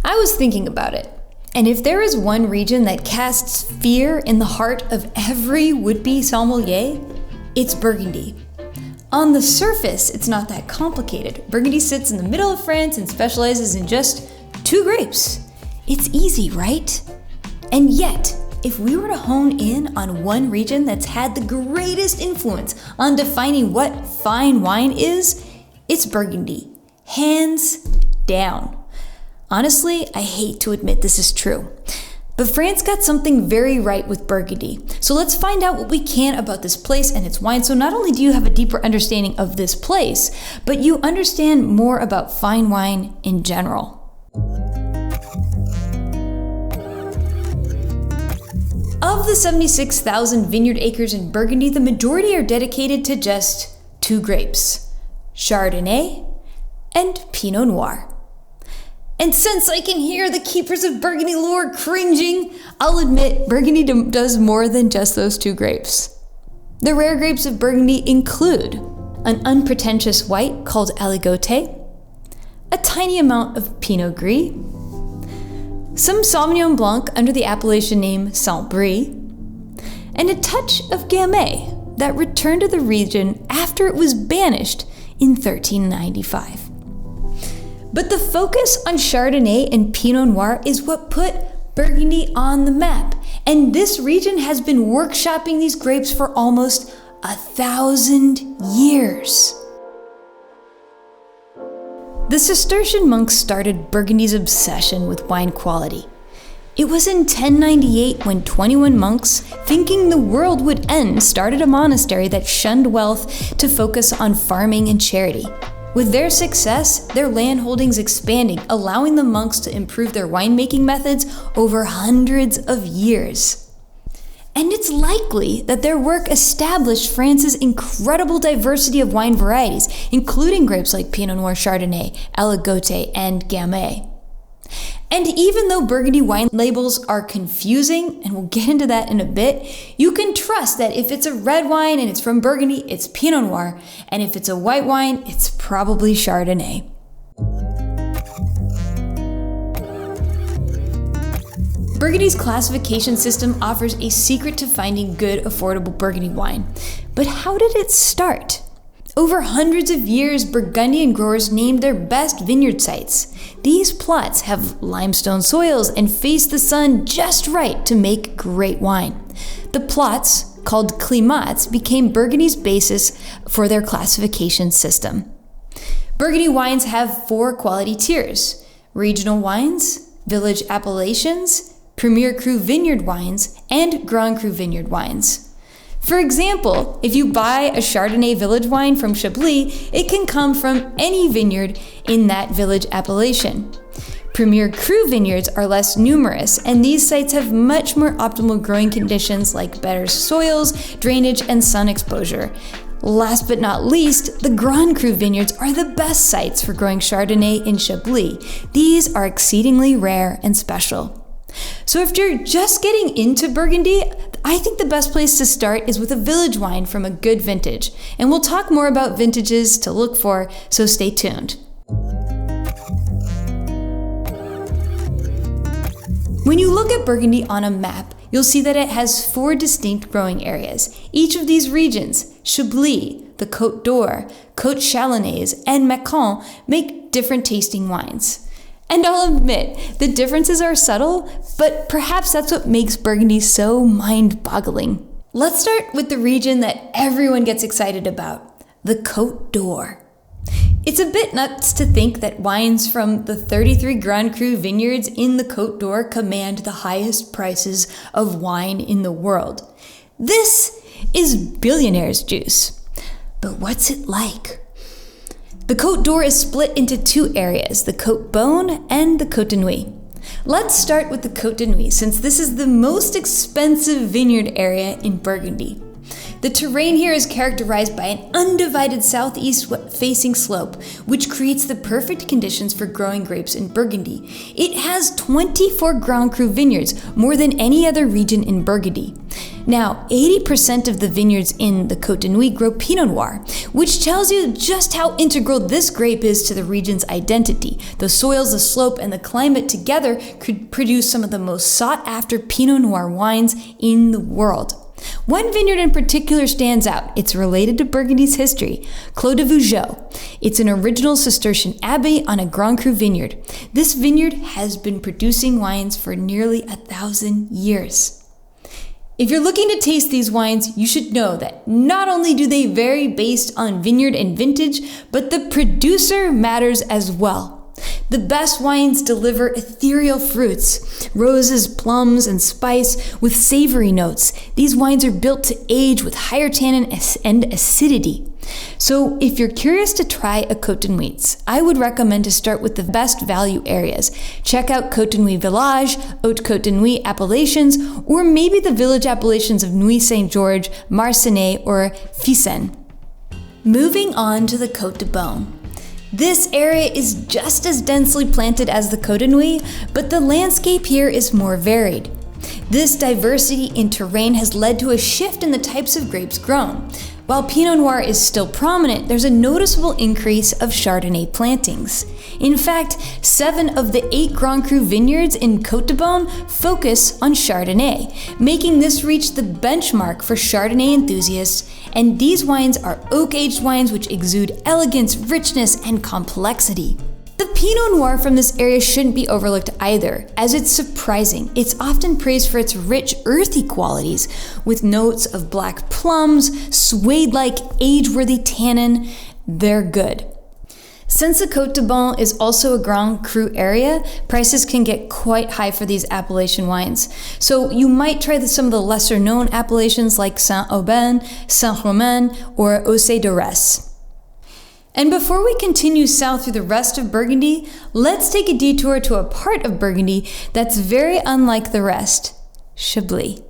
I was thinking about it, and if there is one region that casts fear in the heart of every would-be sommelier, it's Burgundy. On the surface, it's not that complicated. Burgundy sits in the middle of France and specializes in just 2 grapes. It's easy, right? And yet, if we were to hone in on one region that's had the greatest influence on defining what fine wine is, it's Burgundy. Hands down. Honestly, I hate to admit this is true, but France got something very right with Burgundy. So let's find out what we can about this place and its wine. So not only do you have a deeper understanding of this place, but you understand more about fine wine in general. Of the 76,000 vineyard acres in Burgundy, the majority are dedicated to just 2 grapes, Chardonnay and Pinot Noir. And since I can hear the keepers of Burgundy lore cringing, I'll admit Burgundy does more than just those 2 grapes. The rare grapes of Burgundy include an unpretentious white called Aligoté, a tiny amount of Pinot Gris, some Sauvignon Blanc under the appellation name Chablis, and a touch of Gamay that returned to the region after it was banished in 1395. But the focus on Chardonnay and Pinot Noir is what put Burgundy on the map, and this region has been workshopping these grapes for almost 1,000 years. The Cistercian monks started Burgundy's obsession with wine quality. It was in 1098 when 21 monks, thinking the world would end, started a monastery that shunned wealth to focus on farming and charity. With their success, their land holdings expanding, allowing the monks to improve their winemaking methods over hundreds of years. And it's likely that their work established France's incredible diversity of wine varieties, including grapes like Pinot Noir, Chardonnay, Aligoté, and Gamay. And even though Burgundy wine labels are confusing, and we'll get into that in a bit, you can trust that if it's a red wine and it's from Burgundy, it's Pinot Noir, and if it's a white wine, it's probably Chardonnay. Burgundy's classification system offers a secret to finding good, affordable Burgundy wine. But how did it start? Over hundreds of years, Burgundian growers named their best vineyard sites. These plots have limestone soils and face the sun just right to make great wine. The plots, called climats, became Burgundy's basis for their classification system. Burgundy wines have 4 quality tiers: regional wines, village appellations, premier cru vineyard wines, and grand cru vineyard wines. For example, if you buy a Chardonnay village wine from Chablis, it can come from any vineyard in that village appellation. Premier cru vineyards are less numerous, and these sites have much more optimal growing conditions like better soils, drainage, and sun exposure. Last but not least, the Grand Cru vineyards are the best sites for growing Chardonnay in Chablis. These are exceedingly rare and special. So if you're just getting into Burgundy, I think the best place to start is with a village wine from a good vintage. And we'll talk more about vintages to look for, so stay tuned. When you look at Burgundy on a map, you'll see that it has 4 distinct growing areas. Each of these regions, Chablis, the Côte d'Or, Côte Chalonnaise, and Macon, make different tasting wines. And I'll admit, the differences are subtle, but perhaps that's what makes Burgundy so mind-boggling. Let's start with the region that everyone gets excited about, the Côte d'Or. It's a bit nuts to think that wines from the 33 Grand Cru vineyards in the Côte d'Or command the highest prices of wine in the world. This is billionaire's juice. But what's it like? The Côte d'Or is split into 2 areas, the Côte Bonne and the Côte de Nuit. Let's start with the Côte de Nuit, since this is the most expensive vineyard area in Burgundy. The terrain here is characterized by an undivided southeast-facing slope, which creates the perfect conditions for growing grapes in Burgundy. It has 24 Grand Cru vineyards, more than any other region in Burgundy. Now, 80% of the vineyards in the Côte grow Pinot Noir, which tells you just how integral this grape is to the region's identity. The soils, the slope, and the climate together could produce some of the most sought-after Pinot Noir wines in the world. One vineyard in particular stands out. It's related to Burgundy's history, Clos de Vougeot. It's an original Cistercian abbey on a Grand Cru vineyard. This vineyard has been producing wines for nearly 1,000 years. If you're looking to taste these wines, you should know that not only do they vary based on vineyard and vintage, but the producer matters as well. The best wines deliver ethereal fruits, roses, plums, and spice with savory notes. These wines are built to age with higher tannin and acidity. So if you're curious to try a Côte de Nuits, I would recommend to start with the best value areas. Check out Côte de Nuits Village, Haute Côte de Nuits appellations, or maybe the village appellations of Nuits Saint-Georges, Marcenais, or Fisen. Moving on to the Côte de Beaune. This area is just as densely planted as the Côte de Nuits, but the landscape here is more varied. This diversity in terrain has led to a shift in the types of grapes grown. While Pinot Noir is still prominent, there's a noticeable increase of Chardonnay plantings. In fact, 7 of the 8 Grand Cru vineyards in Côte de Beaune focus on Chardonnay, making this reach the benchmark for Chardonnay enthusiasts, and these wines are oak-aged wines which exude elegance, richness, and complexity. The Pinot Noir from this area shouldn't be overlooked either, as it's surprising. It's often praised for its rich, earthy qualities, with notes of black plums, suede-like, age-worthy tannin. They're good. Since the Côte de Beaune is also a Grand Cru area, prices can get quite high for these appellation wines. So you might try some of the lesser-known appellations like Saint-Aubin, Saint-Romain, or Auxey de Retz. And before we continue south through the rest of Burgundy, let's take a detour to a part of Burgundy that's very unlike the rest, Chablis.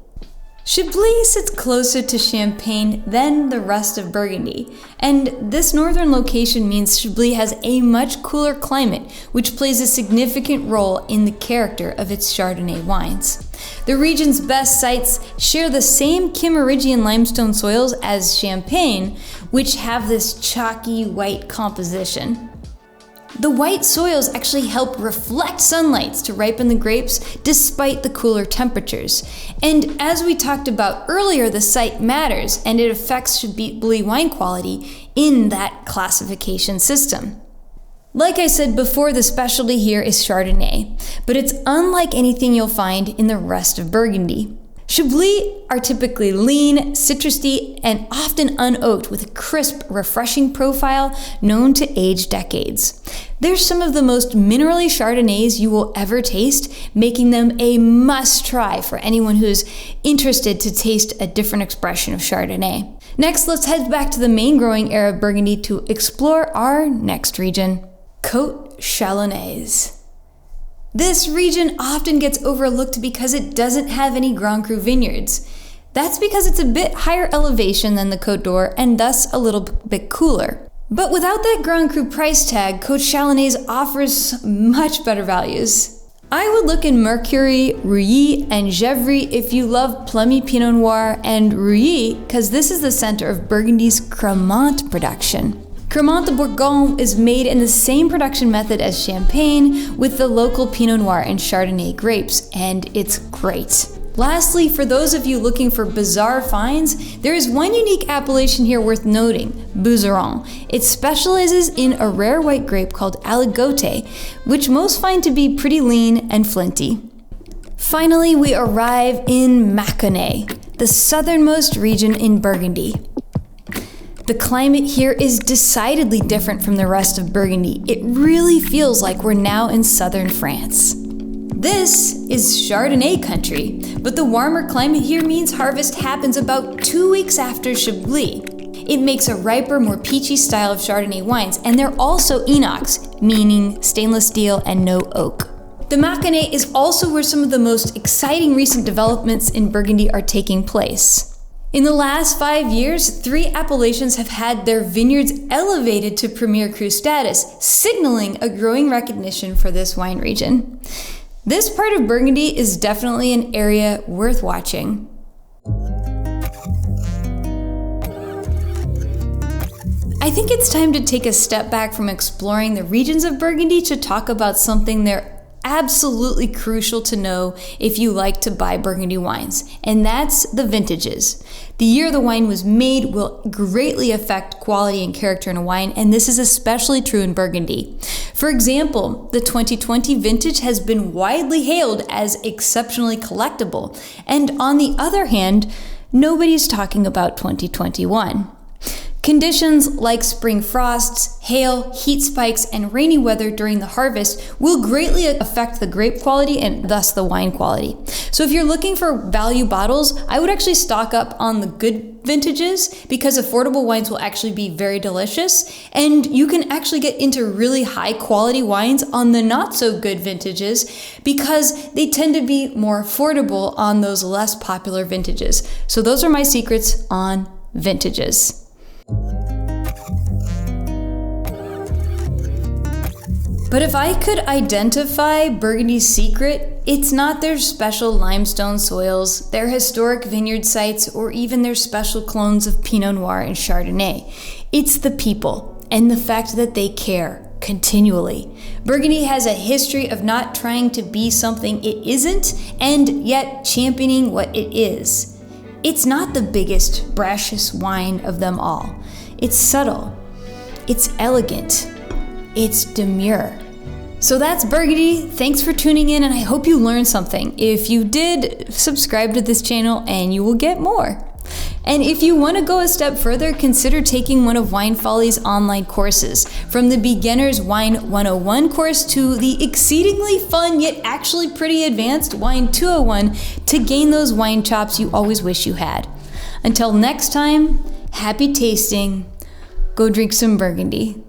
Chablis sits closer to Champagne than the rest of Burgundy, and this northern location means Chablis has a much cooler climate, which plays a significant role in the character of its Chardonnay wines. The region's best sites share the same Kimmeridgian limestone soils as Champagne, which have this chalky white composition. The white soils actually help reflect sunlight to ripen the grapes despite the cooler temperatures. And as we talked about earlier, the site matters and it affects Chablis wine quality in that classification system. Like I said before, the specialty here is Chardonnay, but it's unlike anything you'll find in the rest of Burgundy. Chablis are typically lean, citrusy, and often unoaked with a crisp, refreshing profile known to age decades. They're some of the most minerally Chardonnays you will ever taste, making them a must-try for anyone who's interested to taste a different expression of Chardonnay. Next, let's head back to the main growing area of Burgundy to explore our next region, Côte Chalonnaise. This region often gets overlooked because it doesn't have any Grand Cru vineyards. That's because it's a bit higher elevation than the Côte d'Or and thus a little bit cooler. But without that Grand Cru price tag, Côte Chalonnaise offers much better values. I would look in Mercury, Rouilly, and Gevrey if you love plummy Pinot Noir, and Rouilly because this is the center of Burgundy's Cremant production. Cremant de Bourgogne is made in the same production method as Champagne with the local Pinot Noir and Chardonnay grapes, and it's great. Lastly, for those of you looking for bizarre finds, there is one unique appellation here worth noting, Bouzeron. It specializes in a rare white grape called Aligoté, which most find to be pretty lean and flinty. Finally, we arrive in Mâconnais, the southernmost region in Burgundy. The climate here is decidedly different from the rest of Burgundy. It really feels like we're now in southern France. This is Chardonnay country, but the warmer climate here means harvest happens about 2 weeks after Chablis. It makes a riper, more peachy style of Chardonnay wines, and they're also inox, meaning stainless steel and no oak. The Mâconnais is also where some of the most exciting recent developments in Burgundy are taking place. In the last 5 years, 3 appellations have had their vineyards elevated to Premier Cru status, signaling a growing recognition for this wine region. This part of Burgundy is definitely an area worth watching. I think it's time to take a step back from exploring the regions of Burgundy to talk about something they're absolutely crucial to know if you like to buy Burgundy wines, and that's the vintages. The year the wine was made will greatly affect quality and character in a wine, and this is especially true in Burgundy. For example, the 2020 vintage has been widely hailed as exceptionally collectible, and on the other hand, nobody's talking about 2021. Conditions like spring frosts, hail, heat spikes, and rainy weather during the harvest will greatly affect the grape quality and thus the wine quality. So if you're looking for value bottles, I would actually stock up on the good vintages because affordable wines will actually be very delicious, and you can actually get into really high quality wines on the not so good vintages because they tend to be more affordable on those less popular vintages. So those are my secrets on vintages. But if I could identify Burgundy's secret, it's not their special limestone soils, their historic vineyard sites, or even their special clones of Pinot Noir and Chardonnay. It's the people and the fact that they care continually. Burgundy has a history of not trying to be something it isn't and yet championing what it is. It's not the biggest, brashest wine of them all. It's subtle. It's elegant. It's demure. So that's Burgundy. Thanks for tuning in, and I hope you learned something. If you did, subscribe to this channel and you will get more. And if you want to go a step further, consider taking one of Wine Folly's online courses, from the Beginner's Wine 101 course to the exceedingly fun yet actually pretty advanced Wine 201 to gain those wine chops you always wish you had. Until next time, happy tasting. Go drink some Burgundy.